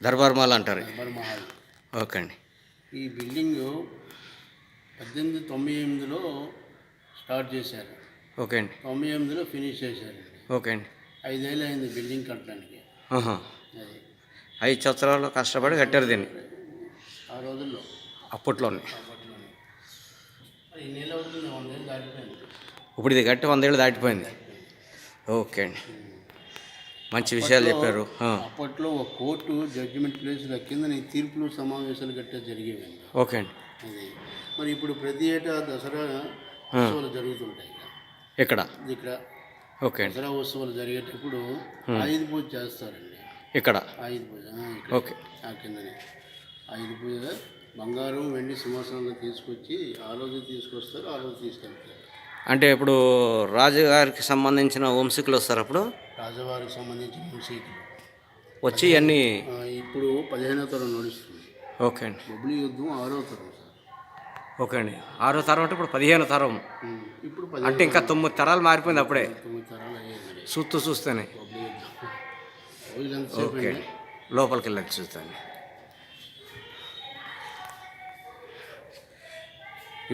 Darbar mall అంటారు. Darbar Mahal. Okay అండి. ఈ బిల్డింగు 1898లో స్టార్ట్ చేశారు. ఓకే అండి. 98లో ఫినిష్ చేశారండి. ఓకే అండి. 5 ఏళ్ళు అయింది బిల్డింగ్ కట్టడానికి. అది 5 సంవత్సరాలు కష్టపడి కట్టారు దీన్ని ఆ రోజుల్లో, అప్పట్లోనే. ఈ నెల అవుతుంది 100 ఏళ్ళు దాటిపోయింది. ఇప్పుడు ఇది కట్టి 100 ఏళ్ళు దాటిపోయింది. ఓకే అండి, మంచి విషయాలు చెప్పారు. అప్పట్లో ఒక కోర్టు జడ్జిమెంట్ ప్లేస్ల కింద తీర్పులు సమావేశాలు గట్రా జరిగేవండి. ఓకే అండి. అది మరి ఇప్పుడు ప్రతి ఏటా దసరా ఉత్సవాలు జరుగుతుంటాయి ఇక్కడ. ఓకే అండి. దసరా ఉత్సవాలు జరిగేటప్పుడు ఆయుధ పూజ చేస్తారండి ఇక్కడ. ఆయుధ పూజ ఓకే. ఆ కిందనే ఆయుధ పూజ, బంగారం వెండి సింహాసనంలో తీసుకొచ్చి ఆ రోజు తీసుకొస్తారు, ఆ రోజు తీసుకెళ్తారు. అంటే ఇప్పుడు రాజుగారికి సంబంధించిన వంశీకులు వస్తారు. అప్పుడు రాజవారికి సంబంధించిన వంశీకులు వచ్చి అన్నీ ఇప్పుడు 15వ తరం నడుస్తుంది. ఓకే అండి. బొబ్బిలి యుద్ధం 6వ తరం సార్. ఓకే అండి. 6వ తరం అంటే ఇప్పుడు 15వ తరం. ఇప్పుడు అంటే ఇంకా 9 తరాలు మారిపోయింది అప్పుడే. 9 తరాలు అయ్యాయి చూస్తేనే. బొబ్బిలి యుద్ధం ఓకే, లోపలికి వెళ్ళి చూస్తాను.